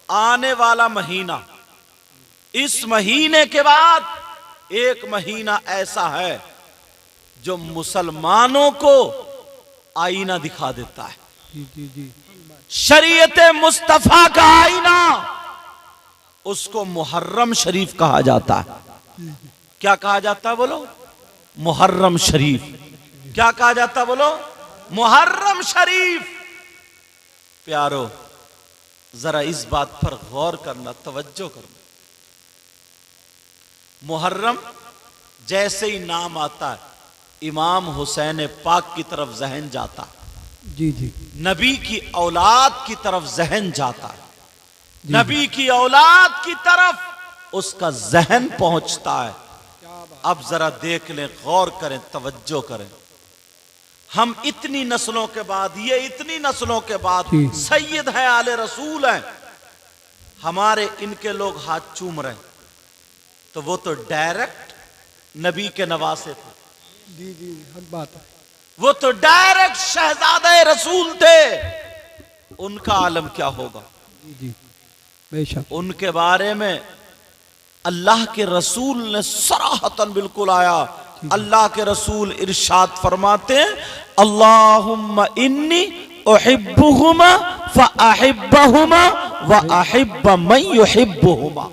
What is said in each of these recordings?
आने वाला महीना, इस महीने के बाद एक महीना ऐसा है जो मुसलमानों को आईना दिखा देता है। शरीयत मुस्तफा का आईना, उसको मुहर्रम शरीफ कहा जाता है। क्या कहा जाता है बोलो? मुहर्रम शरीफ। क्या कहा जाता है बोलो? मुहर्रम शरीफ। प्यारो, जरा इस बात पर गौर करना, तवज्जो करना। मुहर्रम जैसे ही नाम आता है, इमाम हुसैन पाक की तरफ जहन जाता है। जी जी। नबी की औलाद की तरफ जहन जाता है। नबी की औलाद की तरफ उसका जहन पहुंचता है। अब जरा देख लें, गौर करें, तवज्जो करें। हम इतनी नस्लों के बाद, ये इतनी नस्लों के बाद सैयद है, आले रसूल है, हमारे इनके लोग हाथ चूम रहे हैं, तो वो तो डायरेक्ट नबी के नवासे थे। जी जी, हक बात है। वो तो डायरेक्ट शहजादे रसूल थे। उनका आलम क्या होगा? जी जी, बेशक। उनके बारे में अल्लाह के रसूल ने सराहतन बिल्कुल आया। अल्लाह के रसूल इरशाद फरमाते हैं, अल्लाहुम्मा इन्नी उहिब्बुहुमा फअहिब्बहुमा व अहिब्ब मन युहिब्बुहुमा।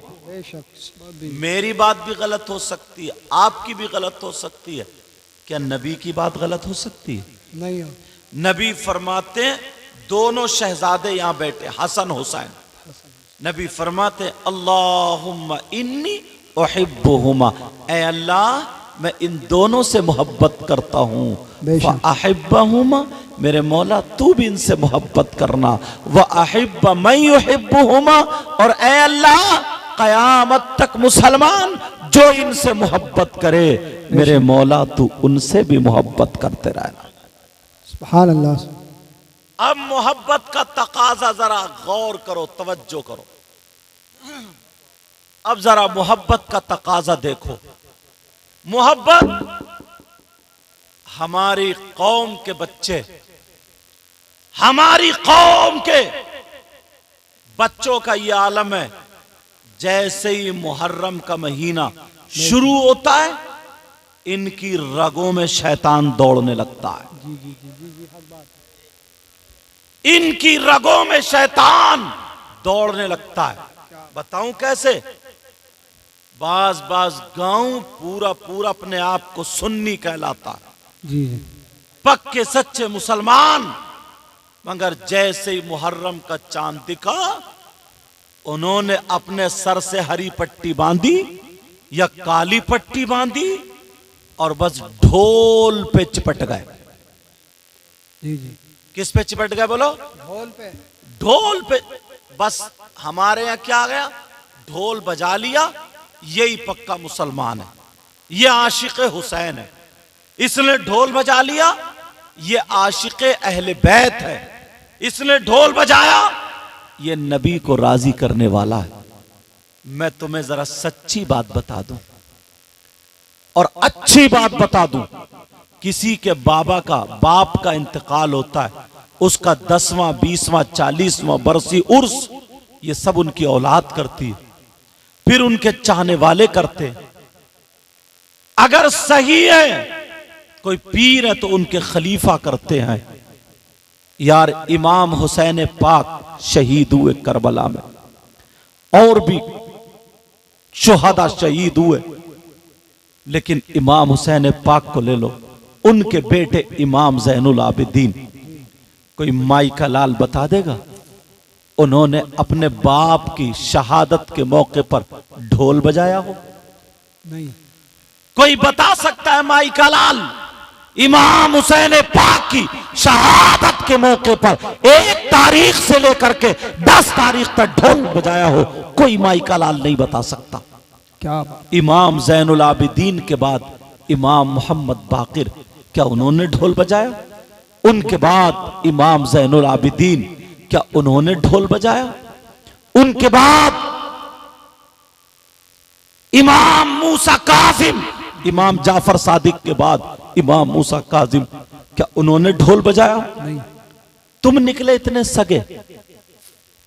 मेरी बात भी गलत हो सकती है, आपकी भी गलत हो सकती है, क्या नबी की बात गलत हो सकती है? नहीं हो। नबी फरमाते हैं, दोनों शहजादे यहां बैठे, हसन हुसैन, नबी फरमाते अल्लाहुम्मा इन्नी उहिब्बुहुमा, ऐ अल्लाह मैं इन दोनों से मोहब्बत करता हूँ। व अहिब्बहुमा, मेरे मौला तू भी इनसे मोहब्बत करना। व अहिब्ब मन युहिब्बुहुमा, और ऐ अल्लाह कयामत तक मुसलमान जो इनसे मोहब्बत करे, मेरे मौला तू उनसे भी मोहब्बत करते रहना। सुभान अल्लाह। अब मोहब्बत का तकाजा जरा गौर करो, तवज्जो करो। अब जरा मोहब्बत का तकाजा देखो। मोहब्बत, हमारी कौम के बच्चे, हमारी कौम के बच्चों का यह आलम है, जैसे ही मुहर्रम का महीना शुरू होता है, इनकी रगों में शैतान दौड़ने लगता है। जी जी जी जी, हक बात है। इनकी रगों में शैतान दौड़ने लगता है। बताऊं कैसे? बाज गांव पूरा पूरा अपने आप को सुन्नी कहलाता है, जी, पक्के सच्चे मुसलमान, मगर जैसे ही मुहर्रम का चांद दिखा, उन्होंने अपने सर से हरी पट्टी बांधी या काली पट्टी बांधी और बस ढोल पे चिपट गए। जी जी। किस पे चिपट गए बोलो? ढोल पे। ढोल पे। बस हमारे यहां क्या आ गया? ढोल बजा लिया, यही पक्का मुसलमान है, ये आशिक हुसैन है, इसने ढोल बजा लिया, ये आशिक अहले बैत है, इसने ढोल बजाया, ये नबी को राजी करने वाला है। मैं तुम्हें जरा सच्ची बात बता दूं और अच्छी बात बता दूं, किसी के बाप का इंतकाल होता है, उसका 10वां 20वां 40वां बरसी उर्स, ये सब उनकी औलाद करती है, फिर उनके चाहने वाले करते। अगर सही है, कोई पीर है तो उनके खलीफा करते हैं। यार, इमाम हुसैन पाक शहीद हुए करबला में, और भी शुहदा शहीद हुए, लेकिन इमाम हुसैन पाक को ले लो, उनके बेटे इमाम ज़ैनुल आबिदीन, कोई माई का लाल बता देगा उन्होंने अपने बाप की शहादत के मौके पर ढोल बजाया हो? नहीं। कोई बता सकता है माई का लाल इमाम हुसैन पाक की शहादत के मौके पर 1 तारीख से लेकर के 10 तारीख तक ढोल बजाया हो? कोई माई का लाल नहीं बता सकता। क्या? इमाम ज़ैनुल आबिदीन के बाद इमाम मोहम्मद बाकिर, क्या उन्होंने ढोल बजाया? उनके बाद इमाम ज़ैनुल आबिदीन, क्या उन्होंने ढोल बजाया? उनके बाद इमाम मूसा काजिम, इमाम जाफर सादिक के बाद इमाम मूसा काजिम, क्या उन्होंने ढोल बजाया? नहीं। तुम निकले इतने सगे,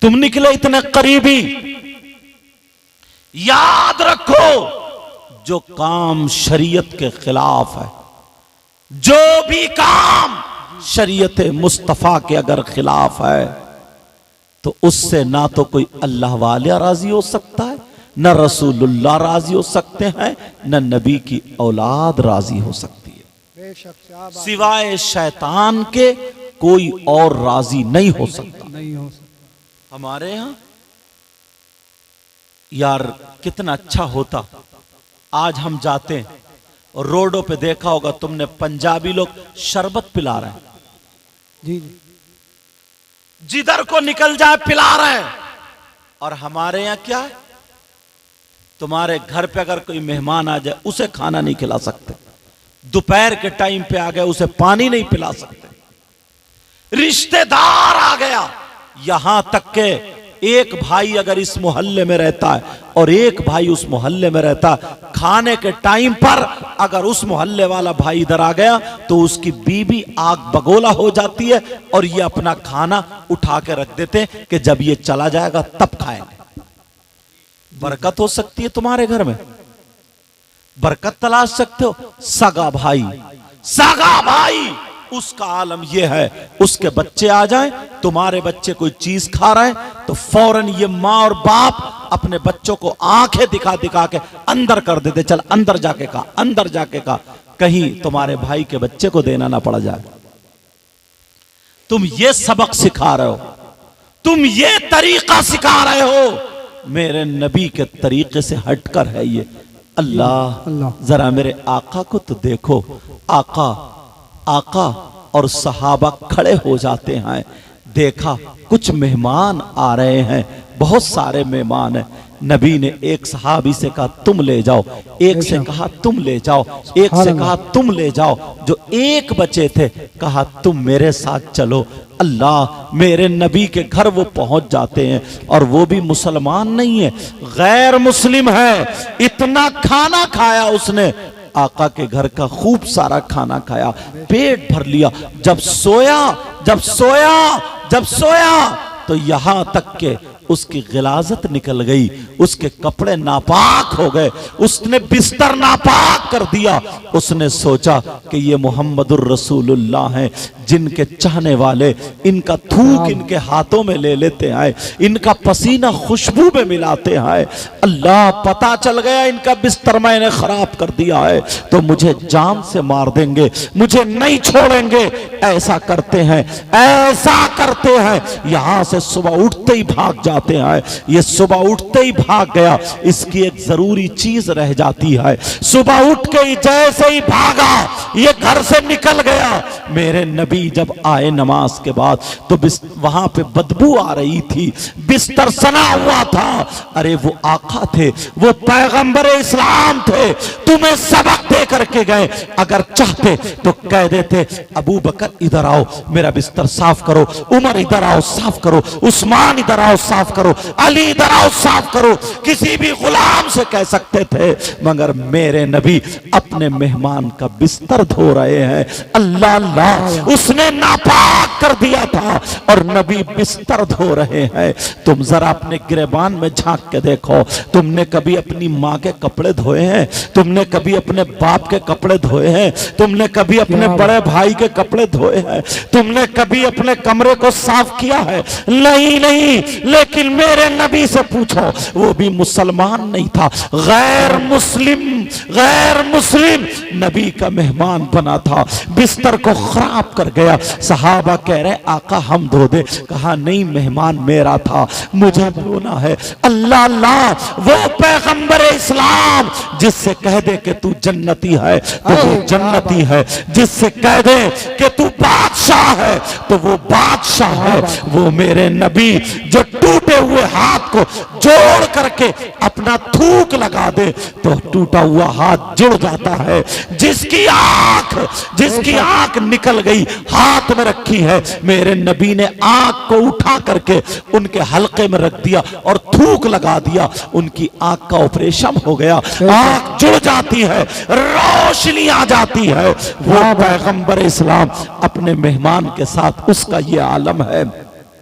तुम निकले इतने करीबी। याद रखो, जो काम शरीयत के खिलाफ है, जो भी काम शरीयत मुस्तफा के अगर खिलाफ है, तो उससे ना तो कोई अल्लाह वाला राजी हो सकता है, न रसूलुल्लाह राजी हो सकते हैं, न नबी की औलाद राजी हो सकती है। बेशक क्या बात, सिवाय शैतान के कोई और राजी नहीं हो सकता। नहीं हो सकता। हमारे यहां यार कितना अच्छा होता, आज हम जाते हैं और रोडों पे देखा होगा तुमने, पंजाबी लोग शरबत पिला रहे हैं, जी जी, जिधर को निकल जाए पिला रहे हैं। और हमारे यहां क्या है, तुम्हारे घर पे अगर कोई मेहमान आ जाए उसे खाना नहीं खिला सकते, दोपहर के टाइम पे आ गए उसे पानी नहीं पिला सकते, रिश्तेदार आ गया, यहां तक के एक भाई अगर इस मोहल्ले में रहता है और एक भाई उस मोहल्ले में रहता, खाने के टाइम पर अगर उस मोहल्ले वाला भाई इधर आ गया तो उसकी बीबी आग बगोला हो जाती है और ये अपना खाना उठा के रख देते हैं कि जब ये चला जाएगा तब खाएंगे। बरकत हो सकती है तुम्हारे घर में, बरकत तलाश सकते हो। सगा भाई, सगा भाई, उसका आलम यह है, उसके बच्चे आ जाएं, तुम्हारे बच्चे कोई चीज खा रहे हैं तो फौरन ये माँ और बाप अपने बच्चों को आंखें दिखा दिखा के अंदर कर देते, चल अंदर जाके खा, अंदर जाके खा, कहीं तुम्हारे भाई के बच्चे को देना ना पड़ जाए। तुम ये सबक सिखा रहे हो, तुम ये तरीका सिखा रहे हो, मेरे नबी के तरीके से हटकर है ये। अल्लाह, जरा मेरे आका को तो देखो, आका आका और सहाबा खड़े हो जाते हैं, देखा कुछ मेहमान आ रहे हैं, बहुत सारे मेहमान हैं। नबी ने एक सहाबी से कहा तुम ले जाओ, एक से कहा तुम ले जाओ, एक से कहा तुम ले जाओ, जो एक बचे थे कहा तुम मेरे साथ चलो। अल्लाह, मेरे नबी के घर वो पहुंच जाते हैं और वो भी मुसलमान नहीं है, गैर मुस्लिम है। इतना खाना खाया उसने, आका के घर का खूब सारा खाना खाया, पेट भर लिया। जब सोया जब सोया जब सोया तो यहां तक के उसकी गिलाजत निकल गई, उसके कपड़े नापाक हो गए, उसने बिस्तर नापाक कर दिया। उसने सोचा कि ये मोहम्मदुर रसूलुल्लाह हैं, जिनके चाहने वाले इनका थूक इनके हाथों में ले लेते हैं, इनका पसीना खुशबू में मिलाते हैं। अल्लाह, पता चल गया इनका बिस्तर मैंने खराब कर दिया है तो मुझे जान से मार देंगे, मुझे नहीं छोड़ेंगे। ऐसा करते हैं, ऐसा करते हैं, यहां से सुबह उठते ही भाग जाते हैं। ये सुबह उठते ही भाग गया, इसकी एक जरूरी चीज रह जाती है। सुबह उठ के ही जैसे ही भागा, ये घर से निकल गया। मेरे नबी जब आए नमाज के बाद तो वहां पे बदबू आ रही थी, बिस्तर सना हुआ था। अरे वो आका थे, वो पैगंबर इस्लाम थे, तुम्हें सबक दे करके गए। अगर चाहते तो कह देते अबू बकर इधर आओ मेरा बिस्तर साफ करो, उमर इधर आओ साफ करो, उस्मान इधर आओ साफ करो, अली इधर आओ साफ करो, किसी भी गुलाम से कह सकते थे। मगर मेरे नबी अपने मेहमान का बिस्तर धो रहे हैं। अल्लाह अल्लाह, उसने नापाक कर दिया था और नबी बिस्तर धो रहे हैं। तुम जरा अपने गिरेबान में झांक के देखो, तुमने कभी अपनी माँ के कपड़े धोए हैं? तुमने कभी अपने बाप के कपड़े धोए हैं? तुमने कभी अपने बड़े भाई के कपड़े धोए हैं? तुमने कभी अपने कमरे को साफ किया है? नहीं नहीं। लेकिन मेरे नबी से पूछो, वो भी मुसलमान नहीं था, गैर मुस्लिम नबी का मेहमान बना था, बिस्तर को खराब कर गया। सहाबा कह रहे आका हम धो दे, कहा नहीं मेहमान मेरा था, मुझे धोना है। अल्लाह अल्लाह, वो पैगंबर इस्लाम जिससे कह दे कि तू जन्नती है तो वो जन्नती है, जिससे कह दे कि तू बादशाह है तो वो बादशाह है। वो मेरे नबी जो टूटे हुए हाथ को जोड़ करके अपना थूक लगा दे तो टूटा हुआ हाथ जुड़ जाता है। जिसकी आंख निकल गई, हाथ में रखी है, मेरे नबी ने आंख को उठा करके उनके हल्के में रख दिया और थूक लगा दिया, उनकी आंख का ऑपरेशन हो गया, आंख जुड़ जाती है, रोशनी आ जाती है। वो पैगंबर इस्लाम अपने मेहमान के साथ, उसका ये आलम है।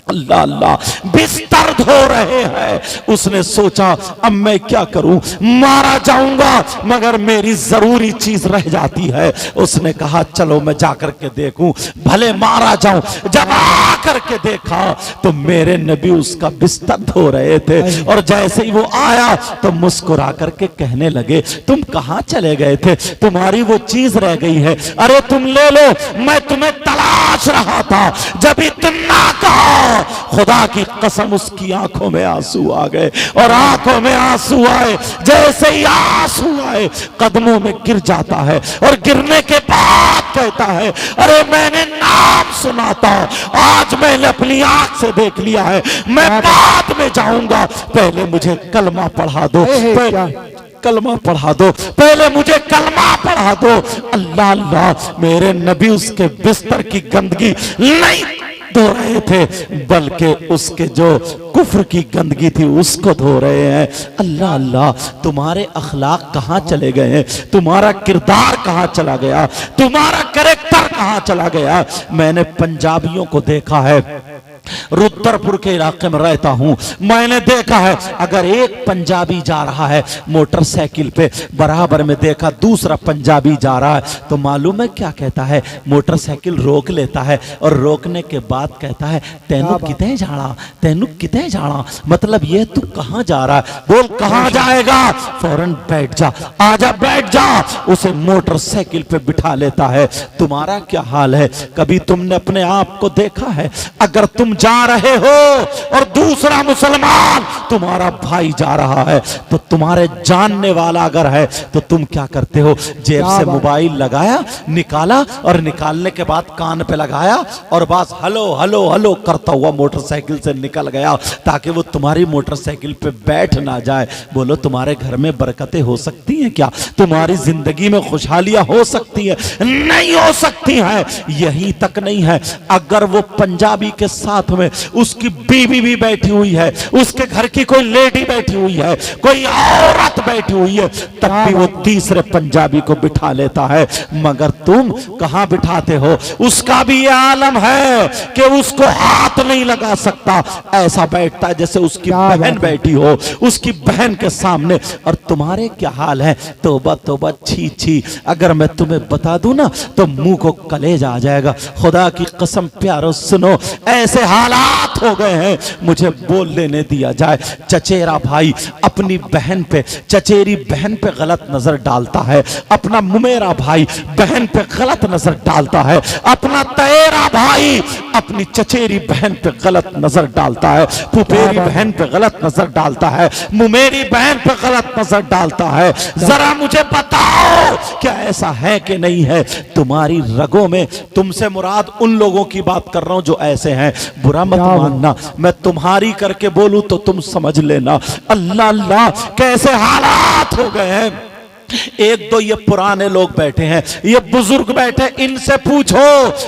अल्लाह अल्लाह, बिस्तर हो रहे हैं। उसने सोचा अब मैं क्या करूं, मारा जाऊंगा मगर मेरी जरूरी चीज रह जाती है। उसने कहा चलो मैं जाकर के देखूं, भले मारा जाऊं। जब आकर के देखा तो मेरे नबी उसका बिस्तर धो रहे थे, और जैसे ही वो आया तो मुस्कुरा करके कहने लगे तुम कहां चले गए थे, तुम्हारी वो चीज रह गई है, अरे तुम ले लो, मैं तुम्हें तलाश रहा था। जब इतना कहा खुदा की कसम उसकी आंखों में आंसू आ गए, और आंखों में आंसू आए, जैसे ही आंसू आए कदमों में गिर जाता है, और गिरने के बाद कहता है अरे मैंने नाम सुना था, आज मैंने अपनी आंख से देख लिया है, मैं बाद में जाऊंगा, पहले मुझे कलमा पढ़ा दो, कलमा पढ़ा दो, पहले मुझे कलमा पढ़ा दो। अल्लाह अल्लाह, मेरे नबी उसके बिस्तर की गंदगी नहीं धो रहे थे, बल्कि उसके जो कुफ्र की गंदगी थी उसको धो रहे हैं। अल्लाह अल्लाह, तुम्हारे अखलाक कहाँ चले गए हैं, तुम्हारा किरदार कहाँ चला गया, तुम्हारा कैरेक्टर कहाँ चला गया। मैंने पंजाबियों को देखा है, रुद्रपुर के इलाके में रहता हूं, मैंने देखा है अगर एक पंजाबी जा रहा है मोटरसाइकिल पे, बराबर में देखा दूसरा पंजाबी जा रहा है, तो मालूम है क्या कहता है, मोटरसाइकिल रोक लेता है, और रोकने के बाद कहता है तेनू कितने जाना, तेनू कितने जाना, मतलब ये तू कहां जा रहा है, बोल कहां जाएगा, फौरन बैठ जा, आजा बैठ जा, उसे मोटरसाइकिल पे बिठा लेता है। तुम्हारा क्या हाल है, कभी तुमने अपने आप को देखा है, अगर तुम जा रहे हो और दूसरा मुसलमान तुम्हारा भाई जा रहा है, तो तुम्हारे जानने वाला अगर है तो तुम क्या करते हो, जेब से मोबाइल लगाया, निकाला, और निकालने के बाद कान पे लगाया, और बस हेलो हेलो हेलो करता हुआ मोटरसाइकिल से निकल गया, ताकि वो तुम्हारी मोटरसाइकिल पे बैठ ना जाए। बोलो तुम्हारे घर में बरकतें हो सकती हैं क्या, तुम्हारी जिंदगी में खुशहालियां हो सकती है, नहीं हो सकती है। यही तक नहीं है, अगर वो पंजाबी के साथ में उसकी बीवी भी बैठी हुई है, उसके घर की कोई लेडी बैठी हुई है, कोई औरत बैठी हुई है, तब भी वो तीसरे पंजाबी को बिठा लेता है। मगर तुम कहां बिठाते हो, उसका भी ये आलम है कि उसको हाथ नहीं लगा सकता, ऐसा बैठता है जैसे उसकी बहन बैठी हो, उसकी बहन के सामने। और तुम्हारे क्या हाल है, तौबा तौबा, छी छी, अगर मैं तुम्हें बता दूं ना तो मुंह को कलेजा आ जाएगा। खुदा की कसम प्यारो सुनो, ऐसे हालात हो गए हैं, मुझे बोल लेने दिया जाए। चचेरा भाई अपनी बहन पे, चचेरी बहन पे गलत नजर डालता है, अपना मुमेरा भाई बहन पे गलत नजर डालता है, अपना तेरा भाई अपनी चचेरी बहन पे गलत नजर डालता है, फुफेरी बहन पे गलत नजर डालता है, मुमेरी बहन पे गलत नजर डालता है। जरा मुझे बताओ क्या ऐसा है कि नहीं है तुम्हारी रगों में? तुमसे मुराद उन लोगों की बात कर रहा हूं जो ऐसे हैं, बुरा मत मानना, मैं तुम्हारी करके बोलूं तो तुम समझ लेना। अल्लाह अल्लाह, कैसे हालात हो गए हैं। एक दो ये पुराने लोग बैठे हैं, ये बुजुर्ग बैठे, इनसे पूछो,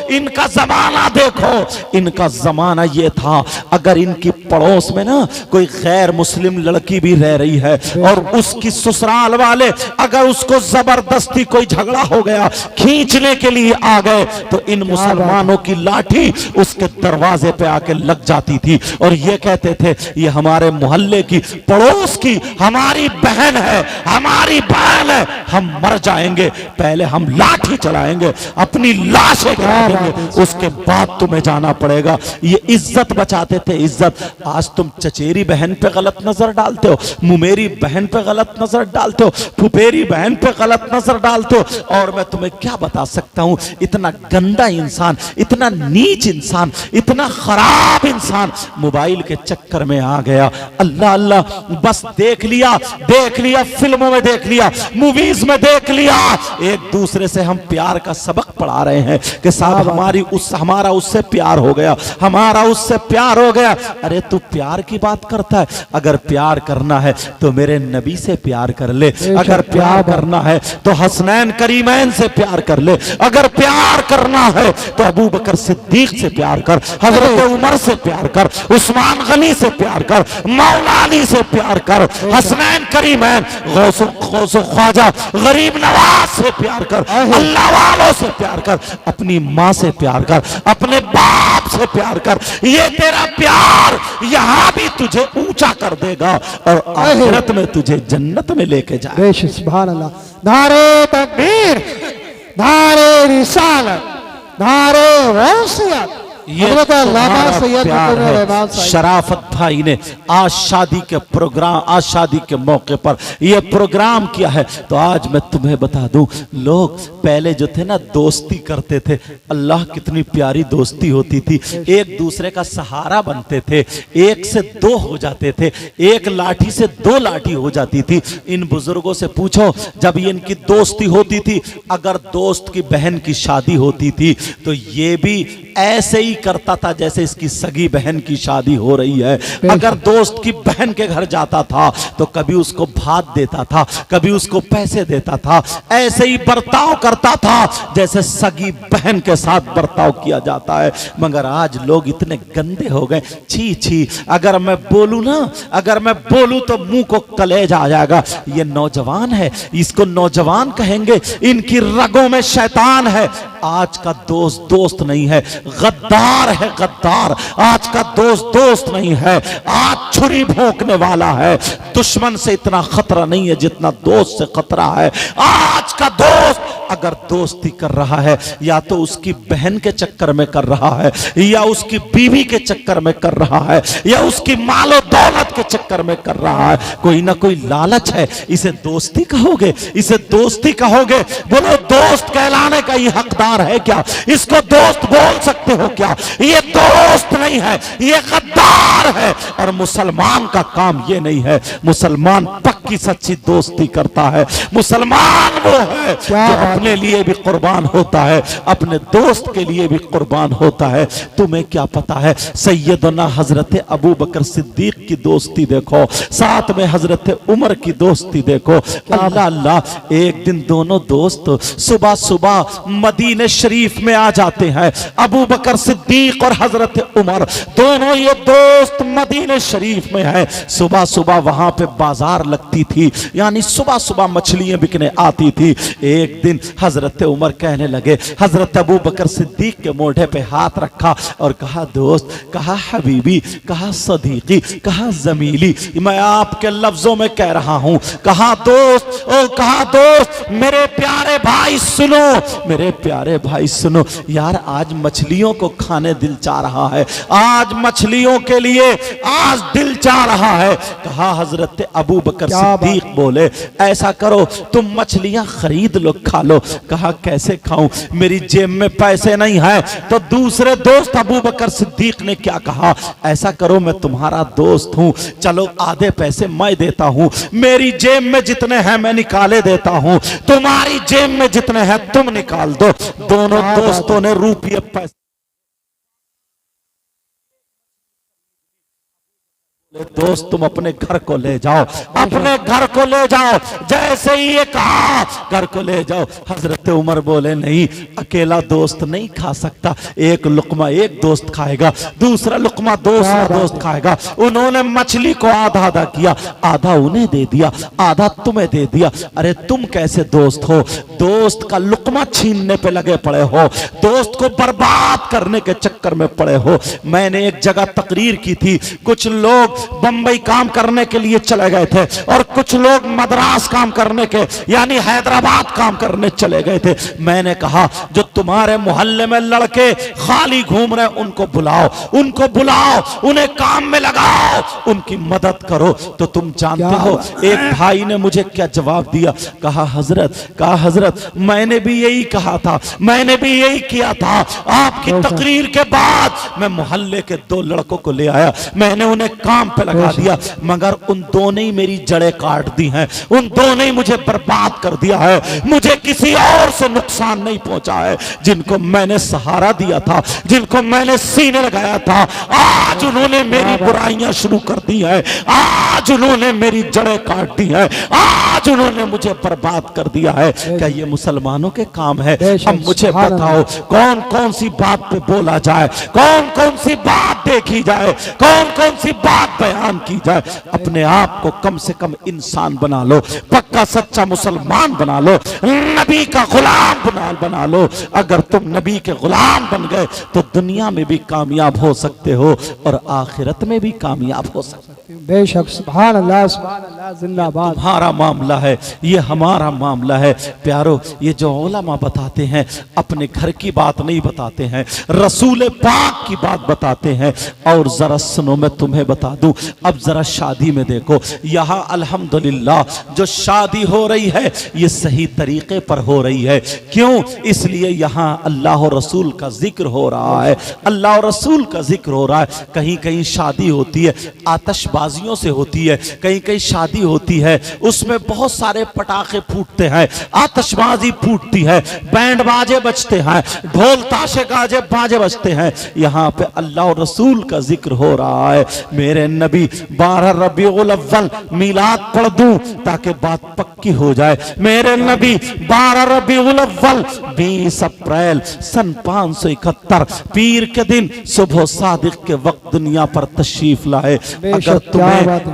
इनका जमाना देखो। इनका जमाना ये था, अगर इनकी पड़ोस में ना कोई गैर मुस्लिम लड़की भी रह रही है और उसकी ससुराल वाले अगर उसको जबरदस्ती कोई झगड़ा हो गया, खींचने के लिए आ गए, तो इन मुसलमानों की लाठी उसके दरवाजे पे आके लग जाती थी, और ये कहते थे ये हमारे मोहल्ले की, पड़ोस की हमारी बहन है, हमारी बहन, हम मर जाएंगे, पहले हम लाठी चलाएंगे, अपनी लाशें गिराएंगे, उसके बाद तुम्हें जाना पड़ेगा। ये इज्जत बचाते थे, इज्जत। आज तुम चचेरी बहन पे गलत नजर डालते हो, मुमेरी बहन पे गलत नजर डालते हो, फुफेरी बहन पे गलत नजर डालते हो, और मैं तुम्हें क्या बता सकता हूं, इतना गंदा इंसान, इतना नीच इंसान, इतना खराब इंसान मोबाइल के चक्कर में आ गया। अल्लाह अल्लाह, बस देख लिया, फिल्मों में देख लिया, मूवीज में देख लिया, एक दूसरे से हम प्यार का सबक पढ़ा रहे हैं कि साहब हमारा उससे प्यार हो गया, हमारा उससे प्यार हो गया। अरे तू प्यार की बात करता है, अगर प्यार करना है तो मेरे नबी से प्यार कर ले, अगर प्यार करना है तो हसनैन करीमैन से प्यार कर ले, अगर प्यार करना है तो अबू बकर सिद्दीक से प्यार कर, हजरत उमर से प्यार कर, उस्मान गनी से प्यार कर, मौला अली से प्यार कर, हसनैन करीमैन, गौसो ख्वाजा गरीब नवाज से प्यार कर, अल्लाह वालों से प्यार कर, अपनी माँ से प्यार कर, अपने बाप से प्यार कर। ये तेरा प्यार यहाँ भी तुझे ऊंचा कर देगा और आखिरत में तुझे जन्नत में लेके जाएगा। बेश सुभान अल्लाह। नारे तकबीर, नारे रिसालत, नारे वसीयत। ये हज़रत अल्लामा तुम्हारा सैयद प्यार कुतुब है। रहमान साहिब। शराफत भाई ने आज शादी के प्रोग्राम, आज शादी के मौके पर ये प्रोग्राम किया है। तो आज मैं तुम्हें बता दूं, लोग पहले जो थे ना दोस्ती करते थे, अल्लाह कितनी प्यारी दोस्ती होती थी। एक दूसरे का सहारा बनते थे, एक से दो हो जाते थे, एक लाठी से दो लाठी हो जाती थी। इन बुजुर्गों से पूछो, जब ये इनकी दोस्ती होती थी, अगर दोस्त की बहन की शादी होती थी तो ये भी ऐसे ही करता था जैसे इसकी सगी बहन की शादी हो रही है। अगर दोस्त की बहन के घर जाता था तो कभी उसको भात देता था, कभी उसको पैसे देता था, ऐसे ही बर्ताव करता था जैसे सगी बहन के साथ बर्ताव किया जाता है। मगर आज लोग इतने गंदे हो गए, छी छी। अगर मैं बोलूं ना, अगर मैं बोलूं तो मुंह को कलेजा आ जाएगा। ये नौजवान है, इसको नौजवान कहेंगे, इनकी रगों में शैतान है। आज का दोस्त दोस्त नहीं है, गद्दार है गद्दार। आज का दोस्त दोस्त नहीं है, आज छुरी भोंकने वाला है। दुश्मन से इतना खतरा नहीं है जितना दोस्त से खतरा है। आज का दोस्त अगर दोस्ती कर रहा है या तो उसकी बहन के चक्कर में कर रहा है, या उसकी बीवी के चक्कर में कर रहा है, या उसकी मालो दौलत के चक्कर में कर रहा है। कोई ना कोई लालच है। इसे दोस्ती कहोगे? इसे दोस्ती कहोगे? बोलो, दोस्त कहलाने का ये हकदार है क्या? इसको दोस्त बोल सकते हो क्या? ये दोस्त नहीं है, ये गद्दार है। और मुसलमान का काम ये नहीं है। मुसलमान पक्की सच्ची दोस्ती करता है। मुसलमान वो है जो अपने लिए भी कुर्बान होता है, अपने दोस्त के लिए भी कुर्बान होता है। तुम्हें क्या पता है, सैयदना हजरत अबू बकर सिद्दीक की दोस्ती देखो, साथ में हजरत उमर की दोस्ती देखो। अल्लाह अल्लाह, एक दिन दोनों दोस्त सुबह सुबह मदीने शरीफ में आ जाते हैं। अबू बकर सिद्दीक और हजरत उमर दोनों ये दोस्त मदीने शरीफ में है। सुबह सुबह वहां पे बाजार लगती थी, यानी सुबह सुबह मछलियां बिकने आती थी। एक दिन हजरत उमर कहने लगे, हजरत अबू बकर सिद्दीक के मोढ़े पे हाथ रखा और कहा, दोस्त, कहा हबीबी, कहा सदीकी, कहा जमीली, मैं आपके लफ्जों में कह रहा हूं। कहा दोस्त, ओ कहा दोस्त, मेरे प्यारे भाई सुनो, मेरे प्यारे भाई सुनो। यार आज मछलियों को खाने दिल चाह रहा है, आज मछलियों के लिए आज दिल चाह रहा है। कहा हजरत अबू बकर सिद्दीक बोले, ऐसा करो तुम मछलियां खरीद लो, खा लो। कहा कैसे खाऊं, मेरी जेब में पैसे नहीं है। तो दूसरे दोस्त अबू बकर सिद्दीक ने क्या कहा, ऐसा करो मैं तुम्हारा दोस्त हूं, चलो आधे पैसे मैं देता हूं, मेरी जेब में जितने हैं मैं निकाले देता हूं, तुम्हारी जेब में जितने हैं तुम निकाल दो। दोनों दोस्तों ने रुपये पैसे, दोस्त तुम अपने घर को ले जाओ, अपने घर को ले जाओ। जैसे ही ये कहा घर को ले जाओ, हजरत उमर बोले, नहीं, अकेला दोस्त नहीं खा सकता, एक लुकमा एक दोस्त खाएगा, दूसरा लुकमा दूसरा दोस्त खाएगा। उन्होंने मछली को आधा आधा किया, आधा उन्हें दे दिया, आधा तुम्हें दे दिया। अरे तुम कैसे दोस्त हो? दोस्त का लुकमा छीनने पे लगे पड़े हो, दोस्त को बर्बाद करने के चक्कर में पड़े हो। मैंने एक जगह तकरीर की थी, कुछ लोग बंबई काम करने के लिए चले गए थे और कुछ लोग मद्रास काम करने के, यानी हैदराबाद काम करने चले गए थे। मैंने कहा, जो तुम्हारे मोहल्ले में लड़के खाली घूम रहे उनको बुलाओ, उनको बुलाओ, उन्हें काम में लगाओ, उनकी मदद करो। तो तुम जानते हो एक भाई ने मुझे क्या जवाब दिया? कहा हजरत मैंने भी यही कहा था, मैंने भी यही किया था। आपकी तकरीर के बाद मैं मोहल्ले के दो लड़कों को ले आया, मैंने उन्हें काम पे लगा दिया, मगर उन दोनों ने मेरी जड़ें काट दी हैं, उन दोनों ने मुझे बर्बाद कर दिया है। मुझे किसी और से नुकसान नहीं पहुंचा है। जिनको मैंने सहारा दिया था, जिनको मैंने सीने लगाया था, आज उन्होंने मेरी बुराइयां शुरू कर दी है, आज उन्होंने मेरी जड़ें काट दी है, आज आज उन्होंने मुझे बर्बाद कर दिया है। क्या ये मुसलमानों के काम है? अब मुझे बताओ कौन कौन सी बात पे बोला जाए, कौन कौन सी बात देखी जाए, कौन कौन सी बात बयान की जाए। अपने आप को कम से कम इंसान बना लो, पक्का सच्चा मुसलमान बना लो, नबी का गुलाम बना लो। अगर तुम नबी के गुलाम बन गए तो दुनिया में भी कामयाब हो सकते हो और आखिरत में भी कामयाब हो सकते हो। बेशक, सुभान अल्लाह, जिंदाबाद। तुम्हारा मामला है, ये हमारा मामला है। प्यारो, ये जो उलमा बताते हैं अपने घर की बात नहीं बताते हैं, रसूल पाक की बात बताते हैं। और जरा सुनो, मैं तुम्हें बता दूं, अब जरा शादी में देखो, यहाँ अल्हम्दुलिल्लाह जो शादी हो रही है ये सही तरीके पर हो रही है। क्यों? इसलिए यहाँ अल्लाह और रसूल का जिक्र हो रहा है, अल्लाह और रसूल का जिक्र हो रहा है। कहीं कहीं शादी होती है आतिशबाजियों से होती है, कहीं कहीं शादी होती है उसमें बहुत सारे पटाखे फूटते हैं, आतिशबाजी फूटती है, बैंड बाजे बजते हैं, ढोल ताशे गाजे बाजे बजते हैं। यहाँ पे अल्लाह और रसूल का जिक्र हो रहा है। मेरे नबी 12 रबीउल अव्वल मिलाद पढ़ दूं ताकि बात पक्की हो जाए। मेरे नबी 12 रबीउल अव्वल 20 अप्रैल सन 571 पीर के दिन सुबह सादिक के वक्त दुनिया पर तशरीफ लाए।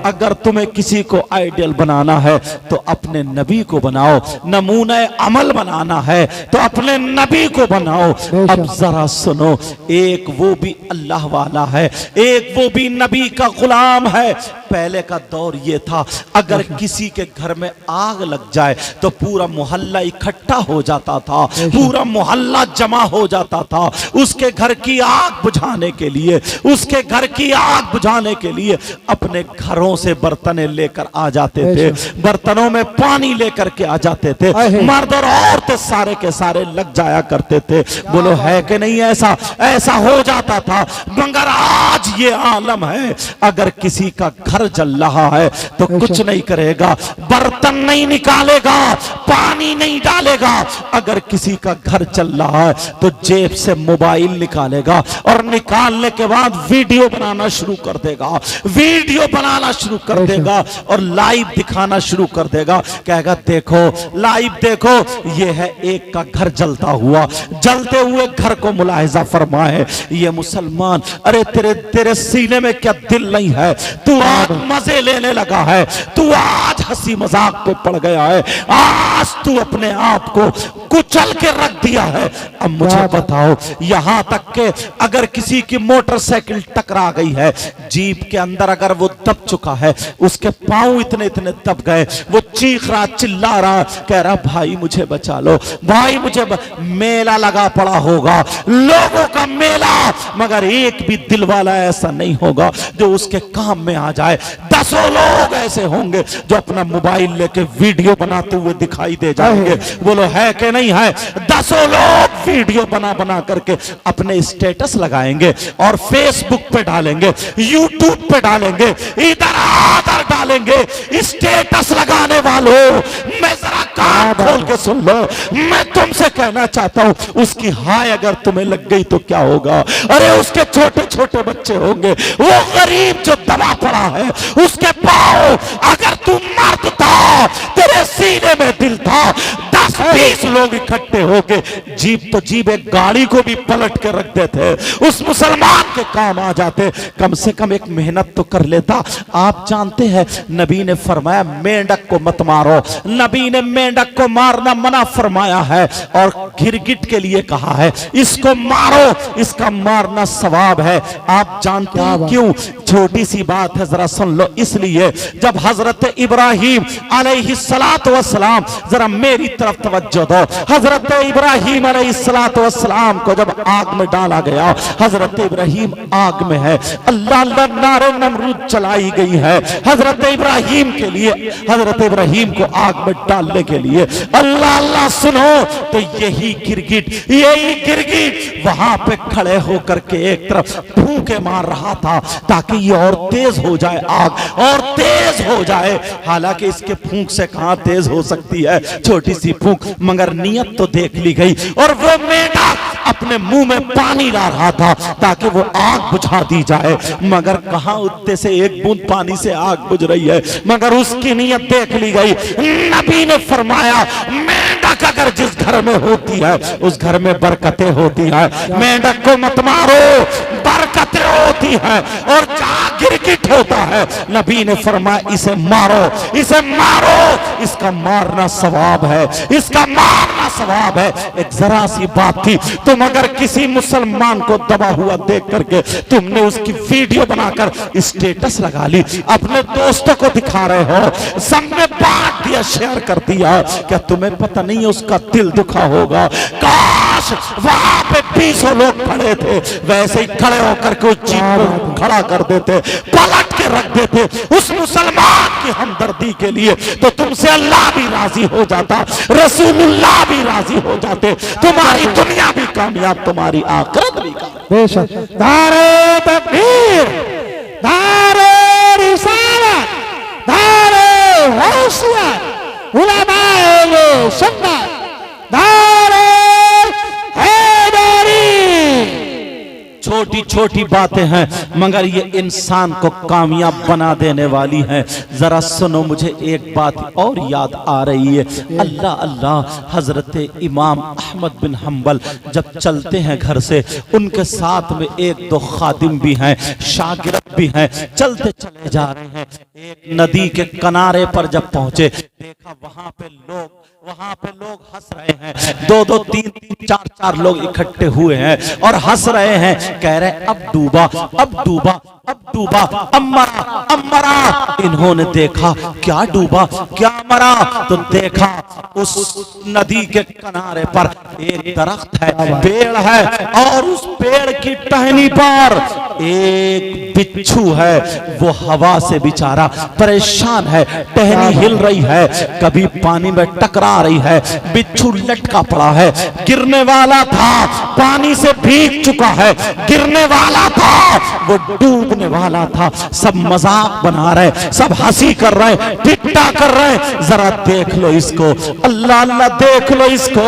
अगर तुम्हें किसी को आइडियल बनाना है तो अपने नबी को बनाओ, नमूना अमल बनाना है तो अपने नबी को बनाओ। अब जरा सुनो, एक वो भी अल्लाह वाला है, एक वो भी नबी का गुलाम है। पहले का दौर ये था, अगर किसी के घर में आग लग जाए तो पूरा मोहल्ला इकट्ठा हो जाता था, पूरा मोहल्ला जमा हो जाता था उसके घर की आग बुझाने के लिए, उसके घर की आग बुझाने के लिए अपने घरों से बर्तनें लेकर आ जाते थे, बर्तनों में पानी लेकर के आ जाते थे, मर्द और औरतें सारे के सारे लग जाया करते थे। बोलो है कि नहीं? ऐसा ऐसा हो जाता था। मगर आज ये आलम है, अगर किसी का घर जल रहा है तो कुछ नहीं करेगा, बर्तन नहीं निकालेगा, पानी नहीं डालेगा। अगर किसी का घर चल रहा है तो जेब से मोबाइल निकालेगा और निकालने के बाद वीडियो बनाना शुरू कर देगा, वीडियो बनाना शुरू कर देगा और लाइव दिखाना शुरू कर देगा। कहेगा देखो, लाइव देखो, ये है एक का घर जलता हुआ, जलते हुए घर को मुलाहिजा फरमाए। ये मुसलमान, अरे तेरे सीने में क्या दिल नहीं है? तू आज मजे लेने लगा है, तू आज हंसी मजाक पे पड़ गया है, आज तू अपने आप को कुचल के रख दिया है। अब मुझे बताओ, यहां तक के अगर किसी की मोटरसाइकिल टकरा गई है, जीप के अंदर अगर वो दब चुका है, उसके पांव इतने इतने दब गए, वो चीख रहा, चिल्ला रहा, कह रहा भाई मुझे बचा लो, भाई मुझे मेला लगा पड़ा होगा, लोगों का मेला, मगर एक भी दिल वाला ऐसा नहीं होगा जो उसके काम में आ जाए। 10 लोग ऐसे होंगे जो अपना मोबाइल लेके वीडियो बनाते हुए दिखाई दे जाएंगे। बोलो है कि नहीं है? 10 लोग वीडियो बना बना करके अपने स्टेटस लगाएंगे और फेसबुक पे डालेंगे, यूट्यूब पे डालेंगे, इधर आधर डालेंगे। स्टेटस लगाने वालों, मैं जरा कान खोल के सुन लो, मैं तुमसे कहना चाहता हूं, उसकी हाय अगर तुम्हें लग गई तो क्या होगा? अरे उसके छोटे छोटे बच्चे होंगे, वो गरीब जो दबा पड़ा है, उसके पांव, अगर तू मर्द था, तेरे सीने में दिल था, 10-20 लोग इकट्ठे होके जीप तो जीप एक गाड़ी को भी पलट के रख देते, उस मुसलमान के काम आ जाते। कम से कम एक मेहनत तो कर लेता। आप जानते हैं नबी ने फरमाया मेंढक को मत मारो, नबी ने मेंढक को मारना मना फरमाया है और गिरगिट के लिए कहा है इसको मारो, इसका मारना सवाब है। आप जानते हैं क्यों? छोटी सी बात है, जरा सुन लो। इसलिए जब हजरत इब्राहिम अलैहिस्सलातु वस्सलाम, जरा मेरी तरफ तवज्जो दो, हजरत इब्राहिम अलैहिस्सलाम को जब आग में डाला गया, हजरत इब्राहिम आग में है, अल्लाह अल्लाह नारे नमरूद चलाई गई है हजरत इब्राहिम के लिए, हजरत इब्राहिम को आग में डालने के लिए। अल्लाह अल्लाह सुनो, तो यही गिरगिट वहां पे खड़े होकर के एक तरफ फूंके मार रहा था ताकि ये और तेज हो जाए, आग और तेज हो जाए। हालांकि इसके फूंक से कहां तेज हो सकती है, छोटी सी फूंक, मगर नियत तो देख ली गई। और वो मेंढक अपने मुंह में पानी ला रहा था ताकि वो आग बुझा दी जाए, मगर कहां उत्ते से एक बूंद पानी से आग बुझ रही है, मगर उसकी नीयत देख ली गई। नबी ने फरमाया मेंढक अगर जिस घर में होती है उस घर में बरकतें होती है, मेंढक को मत मारो, बरकतें होती है, और जहां गिरगिट होता है नबी ने फरमाया इसे मारो, इसे मारो, इसका मारना सवाब है, इसका मारना सवाब है। एक जरा सी बात थी, तुम अगर किसी मुसलमान को दबा हुआ देख करके तुमने उसकी वीडियो बनाकर स्टेटस लगा ली, अपने दोस्तों को दिखा रहे हो, सबने बांट दिया, शेयर कर दिया, क्या तुम्हें पता नहीं है उसका दिल दुखा होगा? काश वहां पे 20 लोग खड़े थे, वैसे ही खड़े होकर के उस चीज को खड़ा कर देते, पलट के रख देते उस मुसलमान की हमदर्दी के लिए, तो तुमसे अल्लाह भी राजी हो जाता, रसूलुल्लाह भी राजी हो जाते, तुम्हारी दुनिया भी कामयाब, तुम्हारी आखिरत भी कामयाब। बेशक नारे तकबीर, नारे रिसालत, नारे हैसियत, उलमाए सुन्नत, नारे हैदरी। छोटी छोटी बातें हैं मगर ये इंसान को कामयाब बना देने वाली हैं। जरा सुनो, मुझे एक बात और याद आ रही है। अल्लाह अल्लाह, हजरत इमाम अहमद बिन हम्बल जब चलते हैं घर से, उनके साथ में एक दो खादिम भी हैं, शागिर्द भी हैं, चलते चले जा रहे हैं। एक नदी के किनारे पर जब पहुंचे, देखा वहां पे लोग हंस रहे हैं, दो दो तीन तीन चार चार लोग इकट्ठे हुए हैं और हंस रहे हैं, कह रहे अब डूबा, अब डूबा, अब डूबा, अब मरा, अब मरा। इन्होंने देखा क्या डूबा, क्या मरा, तो देखा उस नदी के किनारे पर एक दरख्त है, पेड़ है, और उस पेड़ की टहनी पर एक बिच्छू है। वो हवा से बेचारा परेशान है, टहनी हिल रही है, कभी पानी में टकरा रही है, बिच्छू लटका पड़ा है, गिरने वाला था, पानी से भीग चुका है, गिरने वाला था, वो डूबने वाला था। सब मजाक बना रहे, सब हंसी कर रहे, ठिट्ठा कर रहे, जरा देख लो इसको, अल्लाह अल्लाह देख लो इसको,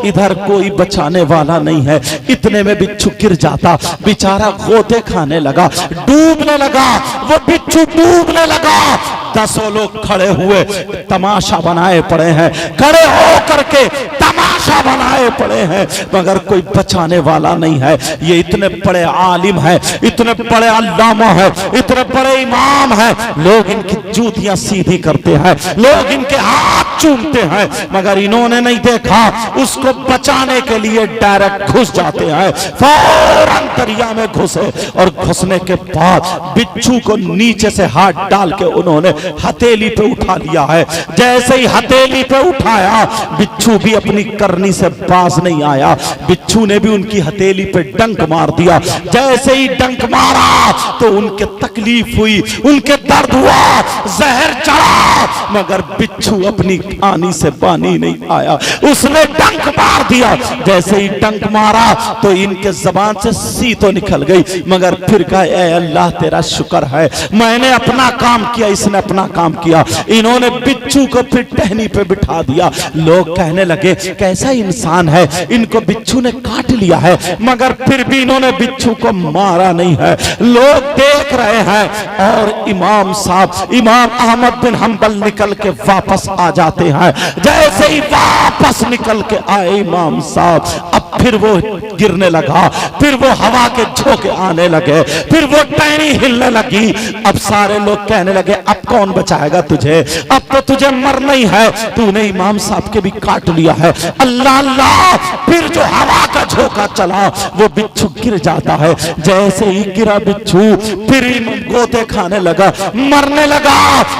इधर कोई बचाने वाला नहीं है। इतने में बिच्छू गिर जाता, बेचारा गोते खाने लगा, डूबने लगा, वो बिच्छू डूबने लगा। 10 लोग खड़े हुए तमाशा बनाए पड़े हैं, खड़े हो करके तमाशा बनाए पड़े हैं, मगर कोई बचाने वाला नहीं है। ये इतने बड़े आलिम है, इतने बड़े अल्लामा है, इतने बड़े इमाम है, लोग इनकी जूतियां सीधी करते हैं, लोग इनके हाथ चूमते हैं, मगर इन्होंने नहीं देखा, उसको बचाने के लिए डायरेक्ट घुस जाते हैं। फौरन दरिया में घुसे और घुसने के बाद बिच्छू को नीचे से हाथ डाल के उन्होंने हथेली पे उठा लिया है। जैसे ही हथेली पे उठाया, बिच्छू भी अपनी करनी से बाज नहीं आया, बिच्छू ने भी उनकी हथेली पे डंक मार दिया। जैसे ही डंक मारा तो उनके तकलीफ हुई, उनके दर्द हुआ, जहर चढ़ा, मगर बिच्छू अपनी खानी से बानी नहीं आया, उसने डंक मार दिया। जैसे ही डंक मारा तो इनके जबान से सी तो निकल गई, मगर फिर कहा ऐ अल्लाह तेरा शुक्र है, मैंने अपना काम किया, इसने अपना काम किया। इन्होंने बिच्छू को फिर टहनी पे बिठा दिया। लोग कहने लगे कैसा इंसान है, इनको बिच्छू ने काट लिया है, मगर फिर भी इन्होंने बिच्छू को मारा नहीं है। लोग देख रहे हैं और इमाम साहब, इमाम अहमद बिन हम्बल निकल के वापस आ जाते हैं। जैसे ही वापस निकल के आए इमाम साहब, अब फिर वो गिरने लगा, फिर वो हवा के झोंके आने लगे, फिर वो टहनी हिलने लगी। अब सारे लोग कहने लगे अब कौन बचाएगा तुझे, अब तो तुझे मरना ही है, तूने इमाम साहब के भी काट लिया है। अल्लाह अल्लाह, फिर जो हवा का झोंका चला वो बिच्छू गिर जाता है। जैसे ही गिरा बिच्छू, फिर गोते खाने लगा, मरने लगा,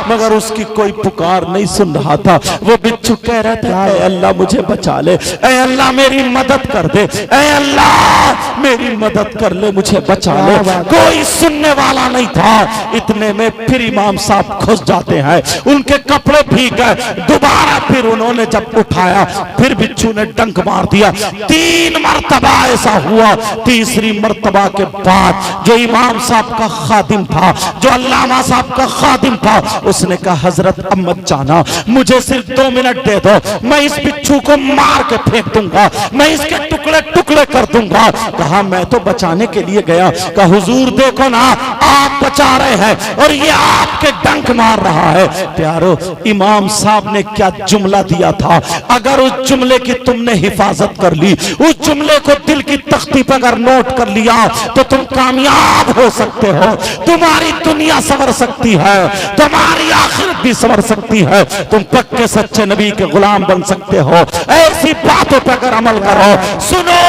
मगर उसकी कोई पुकार नहीं सुन रहा था। वो बिच्छू कह रहा था ऐ अल्लाह मुझे बचा ले, ऐ अल्लाह मेरी मदद कर दे, ऐ अल्लाह मेरी मदद कर ले, मुझे बचा ले। कोई सुनने वाला नहीं था। इतने में फिर इमाम साहब घुस जाते हैं, उनके कपड़े भीग गए। दोबारा फिर उन्होंने जब उठाया, फिर बिच्छू ने डंक मार दिया। 3 मरतबा ऐसा हुआ। तीसरी मरतबा के बाद जो इमाम साहब का खादिम था, जो अल्लामा साहब का खादिम था, उसने कहा हजरत अहमद जाना, मुझे सिर्फ 2 मिनट दे दो, मैं इस बिच्छू को मार के फेंक दूंगा, मैं इसके टुकड़े टुकड़े कर दूंगा। कहा मैं तो बचाने के लिए गया। कहा हुजूर देखो ना, आप बचा रहे हैं और ये आपके डंक मार रहा है। प्यारो, इमाम साहब ने क्या जुमला दिया था, अगर उस जुमले की तुमने हिफाजत कर ली, उस जुमले को दिल की तख्ती पर अगर नोट कर लिया, तो तुम कामयाब हो सकते हो। तुम्हारी दुनिया संवर सकती है, तुम्हारी आखिरत भी संवर सकती है। तुम पक्के सच्चे नबी के गुलाम बन सकते हो। ऐसी बातों पर अगर अमल करो। सुनो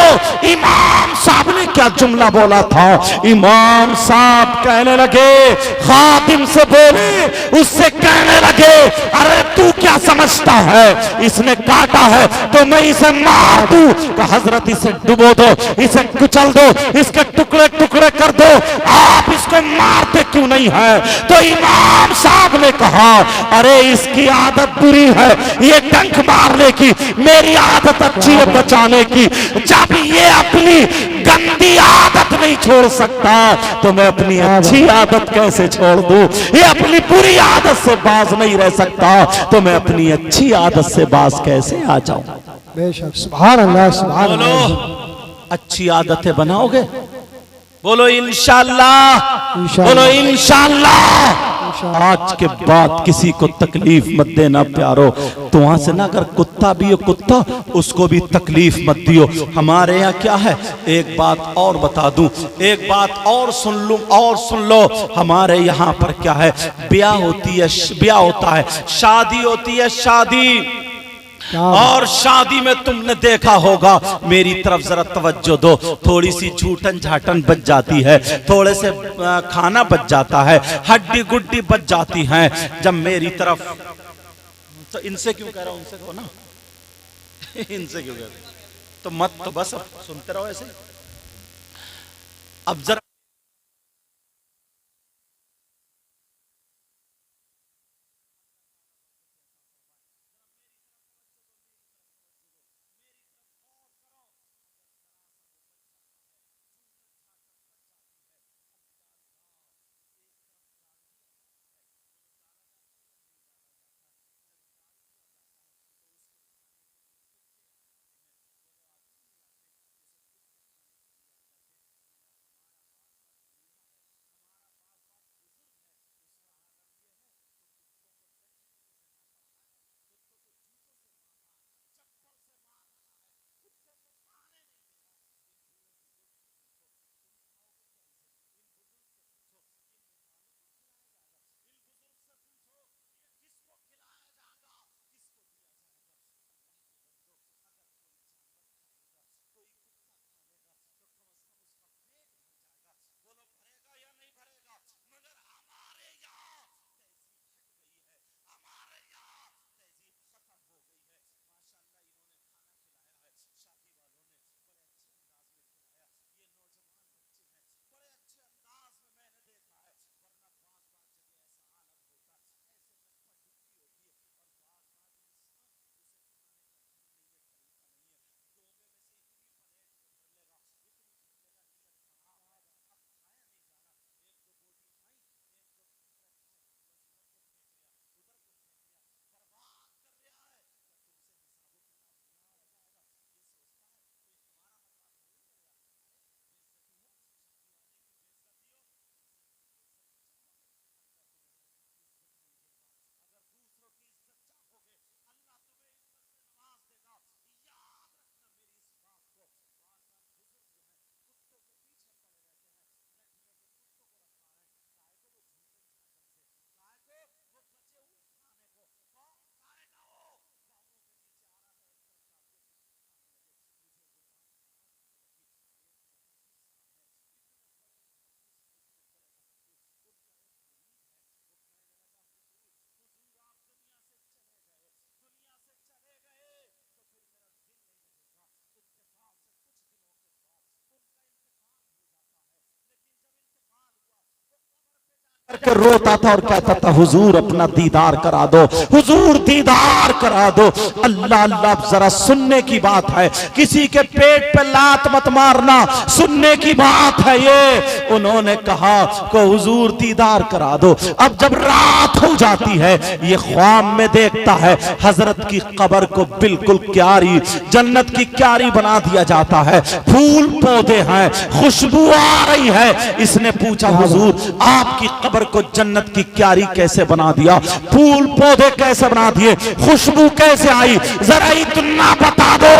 इमाम साहब ने क्या जुमला बोला था। इमाम साहब कहने लगे, खादिम से बोले, उससे कहने लगे, अरे तू क्या समझता है, इसने काटा है तो मैं इसे मार दूं। का हजरत इसे डुबो दो, इसे कुचल दो, इसके टुकड़े टुकड़े कर दो, आप इसको मारते क्यों नहीं है। तो इमाम साहब ने कहा, अरे इसकी आदत बुरी है, ये डंक मारने की, मेरी आदत अच्छी है बचाने की। जब ये अपनी गंदी आदत नहीं छोड़ सकता, तो मैं अपनी अच्छी आदत कैसे छोड़ दूं। ये अपनी बुरी आदत से बाज नहीं रह सकता, तो मैं अपनी अच्छी आदत से बाज कैसे आ जाऊं। बेशक, सुभान अल्लाह, सुभान अल्लाह। अच्छी आदतें बनाओगे, बोलो इंशाअल्लाह, इंशाअल्लाह। बोलो इंशाअल्लाह। आज के बाद किसी को तकलीफ मत देना प्यारो। तो वहां से ना, अगर कुत्ता भी हो कुत्ता, उसको भी तकलीफ मत दियो। हमारे यहाँ क्या है, एक बात और बता दूं, एक बात और सुन लूं, और सुन लो। हमारे यहाँ पर क्या है, ब्याह होती है, ब्याह होता है, शादी होती है, शादी। और शादी में तुमने देखा होगा, मेरी तरफ जरा तवज्जो दो, थोड़ी सी झूठन झाटन बच जाती है, थोड़े से खाना बच जाता है, हड्डी गुड्डी बच जाती है। जब मेरी तरफ, तो इनसे क्यों कह रहा हूं, उनसे कहो ना इनसे क्यों कह रहा हूं, तो मत, तो बस अब सुनते रहो ऐसे। अब जरा के रोता था और कहता था हुजूर अपना दीदार करा दो, हुजूर दीदार करा दो। अल्लाह अल्लाह, जरा सुनने की बात है, किसी के पेट पे लात मत मारना, सुनने की बात है ये। उन्होंने कहा को हुजूर दीदार करा दो। अब जब रात हो जाती है, ये ख्वाब में देखता है हजरत की कब्र को बिल्कुल क्यारी, जन्नत की क्यारी बना दिया जाता है, फूल पौधे हैं, खुशबू आ रही है। इसने पूछा हुजूर आपकी कब्र को जन्नत की क्यारी कैसे बना दिया, फूल पौधे कैसे बना दिए, खुशबू कैसे आई, जरा इतना बता दो।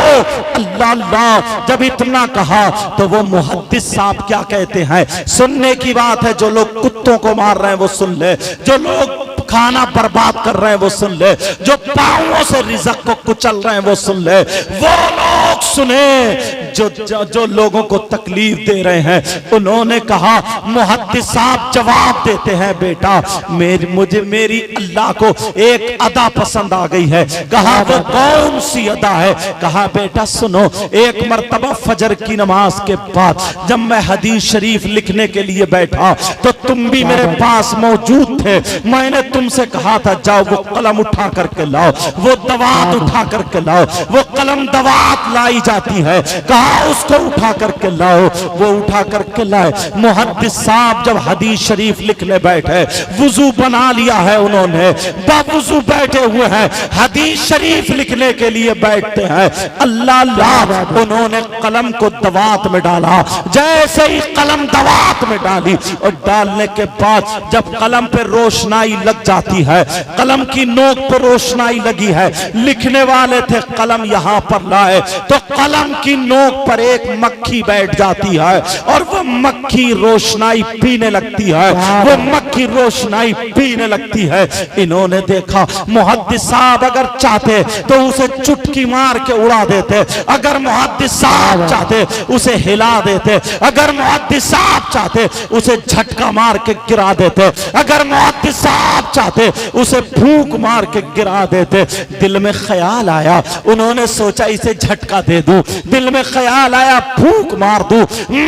अल्लाह अल्लाह, जब इतना कहा तो वो मुहद्दिस साहब क्या कहते हैं, सुनने की बात है। जो लोग कुत्तों को मार रहे हैं वो सुन ले, जो लोग खाना बर्बाद कर रहे हैं वो सुन ले, जो पांवों से रिज़्क़ को कुचल रहे हैं वो सुन ले, वो लोग सुने जो लोगों को तकलीफ दे रहे हैं। उन्होंने कहा, मुहद्दिस साहब जवाब देते हैं, बेटा मेरी अल्लाह को एक अदा पसंद आ गई है। कहा वो कौन सी अदा है? कहा बेटा सुनो, एक मर्तबा फजर की नमाज के बाद जब मैं हदीस शरीफ लिखने के लिए बैठा तो तुम भी मेरे पास मौजूद थे। मैंने तुमसे कहा था जाओ वो कलम उठा करके लाओ, वो दवात उठा करके लाओ। वो कलम दवात लाई जाती है, कहा उसको उठा करके लाओ, वो उठा करके लाए। मुहद्दिस साहब जब हदीस शरीफ लिखने बैठे, वुजू बना लिया है उन्होंने, बावुजू बैठे हुए हैं, हदीस शरीफ लिखने के लिए बैठते हैं। अल्लाह अल्लाह, उन्होंने कलम को दवात में डाला। जैसे ही कलम दवात में डाली और डालने के बाद जब कलम पे रोशनाई लग जाती है, कलम की नोक पे रोशनाई लगी है, लिखने वाले थे कलम यहां पर लाए तो कलम की नोक पर एक मक्खी बैठ जाती है और वो मक्खी रोशनाई पीने लगती है, वो मक्खी रोशनाई पीने लगती है। इन्होंने देखा मुहद्दिस साहब अगर चाहते तो उसे चुटकी मार के उड़ा देते, अगर मुहद्दिस साहब चाहते उसे हिला देते, अगर मुहद्दिस साहब चाहते उसे झटका मार के गिरा देते, अगर मुहद्दिस साहब चाहते उसे फूंक मार के गिरा देते। दिल में ख्याल आया, उन्होंने सोचा इसे झटका दे दूं, दिल में ख्याल आया फूंक मार दूं,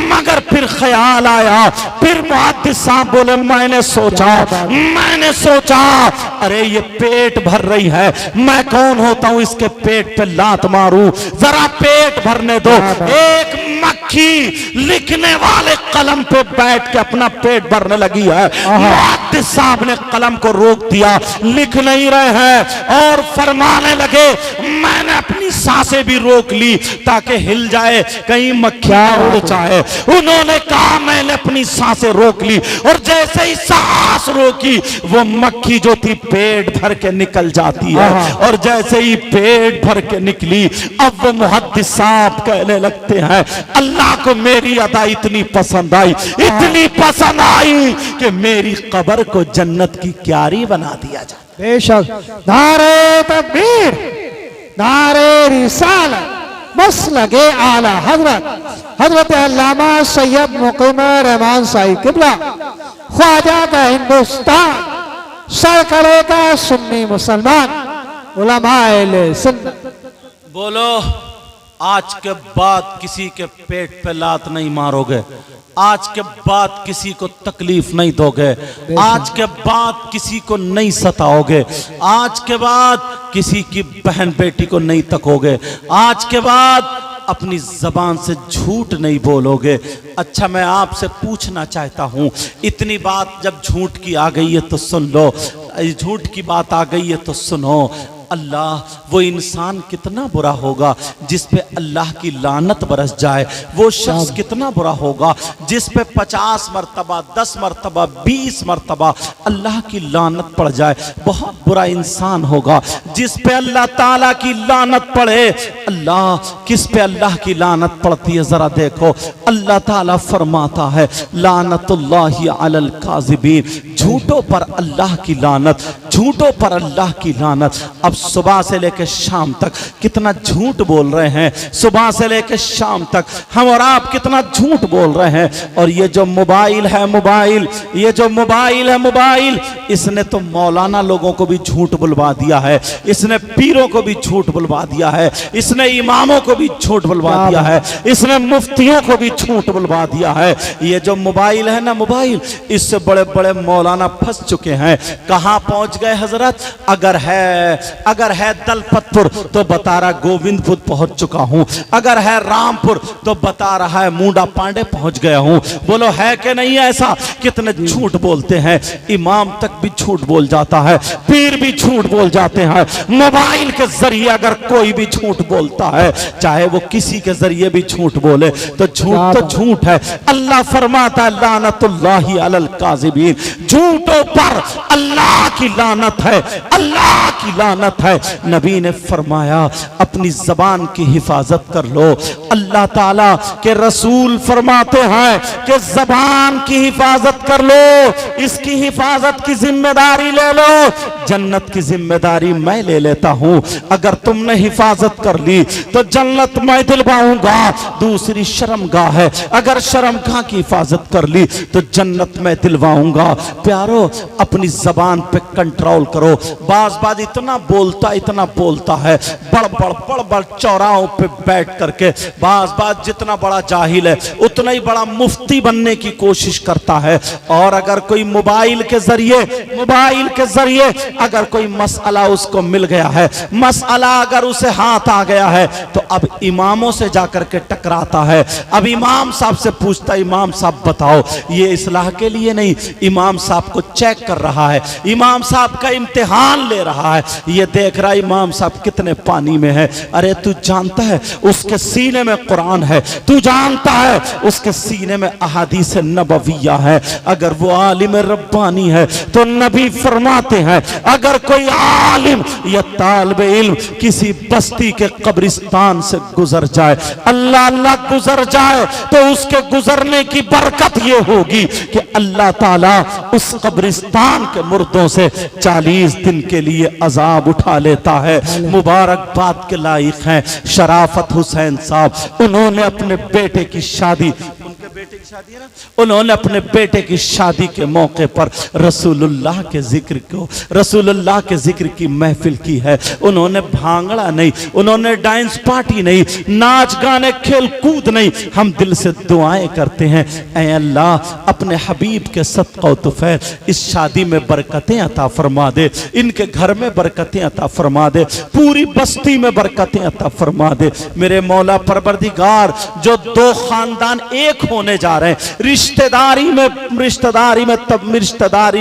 मगर फिर ख्याल आया, फिर मुहद्दिस साहब बोले मैंने सोचा अरे ये पेट भर रही है, मैं कौन होता हूं इसके पेट पे लात मारूं, जरा पेट भरने दो। एक मक्खी लिखने वाले कलम पे बैठ के अपना पेट भरने लगी है। मुहद्दिस साहब ने कलम को रोक दिया, लिख नहीं रहे हैं और फरमाने लगे मैंने अपनी सांसें भी रोक ली ताकि हिल जाए, कहीं मक्खियां उड़ जाए। उन्होंने कहा मैंने अपनी सांसें रोक ली और जैसे ही सांस रोकी वो मक्खी जो थी पेट भर के निकल जाती है और जैसे ही पेट भर के निकली अब वो मुहद्दिस साहब कहने लगते हैं अल्लाह को मेरी अदा इतनी पसंद आई, इतनी पसंद आई कि मेरी कब्र को जन्नत की क्यारी बना दिया जाए। बेशक नारे तकबीर, नारे रिसालत, मसलके आला हजरत अल्लामा सैयद मुकीम रहमान साहिब किबला ख्वाजा का हिंदुस्तान, सरकरे का सुन्नी मुसलमान, उलमाए सुन्नत। बोलो आज के बाद किसी के पेट पे लात नहीं मारोगे, आज के बाद किसी को तकलीफ नहीं दोगे, आज के बाद किसी को नहीं सताओगे, आज के बाद किसी की बहन बेटी को नहीं तकोगे, आज के बाद अपनी जबान से झूठ नहीं बोलोगे। अच्छा मैं आपसे पूछना चाहता हूं, इतनी बात जब झूठ की आ गई है तो सुन लो, झूठ की बात आ गई है तो सुनो। अल्लाह, वो इंसान कितना बुरा होगा जिस पे अल्लाह की लानत बरस जाए, वो शख्स कितना बुरा होगा जिस पे 50 मरतबा 10 मरतबा 20 मरतबा अल्लाह की लानत पड़ जाए। बहुत बुरा इंसान होगा जिस पे अल्लाह ताला की लानत पड़े। अल्लाह, किस पे अल्लाह की लानत पड़ती है जरा देखो। अल्लाह ताला फरमाता है लानतुल्लाहि अलल काज़िबीन, झूठों पर अल्लाह की लानत, झूठों पर अल्लाह की लानत। अब सुबह से लेकर शाम तक कितना झूठ बोल रहे हैं, सुबह से लेकर शाम तक हम और आप कितना झूठ बोल रहे हैं। और ये जो मोबाइल है मोबाइल, ये जो मोबाइल है मोबाइल, इसने तो मौलाना लोगों को भी झूठ बुलवा दिया है, इसने पीरों को भी झूठ बुलवा दिया है, इसने इमामों को भी झूठ बुलवा दिया है, इसने मुफ्तियों को भी झूठ बुलवा दिया है। ये जो मोबाइल है ना मोबाइल, इससे बड़े बड़े मौलाना मौलाना फंस चुके हैं। कहां पहुंच गए हजरत? अगर है दलपतपुर तो बता रहा गोविंदपुर पहुंच चुका हूं, अगर है रामपुर तो बता रहा है मुंडा पांडे पहुंच गया हूं। बोलो है कि नहीं ऐसा? कितने झूठ बोलते हैं, इमाम तक भी झूठ बोल जाता है, पीर भी झूठ बोल जाते हैं। मोबाइल के जरिए अगर कोई भी झूठ बोलता है, चाहे वो किसी के जरिए भी झूठ बोले, तो झूठ तो झूठ है। अल्लाह फरमाता है लानतुल्लाहि अलल काज़िबीन, झूठों पर अल्लाह की लानत है, अल्लाह की लानत है। नबी ने फरमाया अपनी जबान की हिफाजत कर लो। अल्लाह ताला के रसूल फरमाते हैं कि जबान की हिफाजत कर लो, इसकी हिफाजत की जिम्मेदारी ले लो, जन्नत की जिम्मेदारी मैं ले लेता हूं। अगर तुमने हिफाजत कर ली तो जन्नत मैं दिलवाऊंगा। दूसरी शर्मगाह है, अगर शर्मगाह की हिफाजत कर ली तो जन्नत मैं दिलवाऊंगा। प्यारो अपनी जबान पे कंट्रोल करो। बाज इतना बोलता है, बड़ चौराहों पे बैठ करके बाज जितना बड़ा जाहिल है उतना ही बड़ा मुफ्ती बनने की कोशिश करता है। और अगर कोई मोबाइल के जरिए अगर कोई मसला उसको मिल गया है, मसला अगर उसे हाथ आ गया है, तो अब इमामों से जाकर के टकराता है। अब इमाम साहब से पूछता, इमाम साहब बताओ, ये इस्लाह के लिए नहीं, इमाम साहब को चेक कर रहा है, इमाम साहब का इम्तिहान ले रहा है। ये देख रहा है इमाम साहब कितने पानी में है। अरे तू जानता है उसके सीने में कुरान है, तू जानता है उसके सीने में अहादीस नबविया है। अगर वो आलिम रब्बानी है तो नबी फरमाते हैं अगर कोई आलिम या तालिबे इल्म किसी बस्ती के कब्रिस्तान से गुजर जाए, अल्लाह गुजर जाए, तो उसके गुजरने की बरकत ये होगी कि अल्लाह ताला उस कब्रिस्तान के मुर्दों से 40 दिन के लिए अजाब उठा लेता है। मुबारकबाद के लायक हैं शराफत हुसैन साहब। उन्होंने अपने बेटे की शादी, उनके बेटे की शादी है ना, उन्होंने अपने बेटे की शादी के मौके पर रसूलुल्लाह के जिक्र की महफिल की है। उन्होंने भांगड़ा नहीं, उन्होंने डांस पार्टी नहीं, नाच गाने खेल कूद नहीं। हम दिल से दुआएं करते हैं, ऐ अल्लाह अपने हबीब के सदका व तुफैल इस शादी में बरकतें अता फरमा दे, इनके घर में बरकतें अता फरमा दे, पूरी बस्ती में बरकतें अता फरमा दे। मेरे मौला परवरदिगार, जो दो खानदान एक होने जा रहे हैं, रिश्तेदारी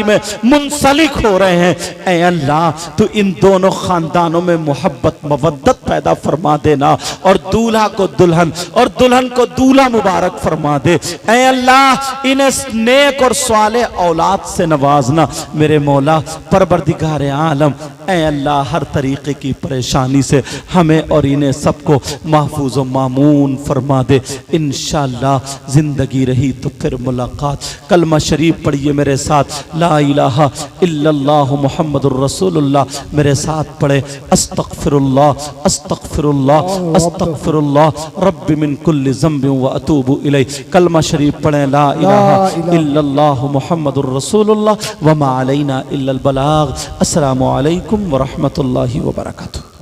में मुंसलिक हो रहे हैं, ऐ अल्लाह तू इन दोनों खानदानों में मोहब्बत मवद्दत पैदा फरमा देना, और दूल्हा को दुल्हन और दुल्हन को दूल्हा मुबारक फरमा दे। ऐ अल्लाह इन्हें नेक और स्वाले औलाद से नवाजना। मेरे मौला परवरदिगार आलम, ऐ अल्लाह हर तरीके की परेशानी से हमें और इन्हें सबको महफूज व मामून फरमा दे। इंशाअल्लाह जिंदगी रही तो फिर मुलाकात। कलमा शरीफ पढ़िए मेरे साथ, ला इलाहा इल्लल्लाह मुहम्मदुर रसूलुल्लाह। मेरे साथ पढ़े अस्तगफिरुल्लाह अस्तगफिरुल्लाह अस्तगफिरुल्लाह रब्बी मिन कुल्लि ज़ंबिन व अतूबु इलैह। कलमा शरीफ पढ़े ला इलाहा इल्लल्लाह मुहम्मदुर रसूलुल्लाह व मा अलैना इल्लल बलाग। अस्सलामु अलैकुम व रहमतुल्लाहि व बरकातुहू।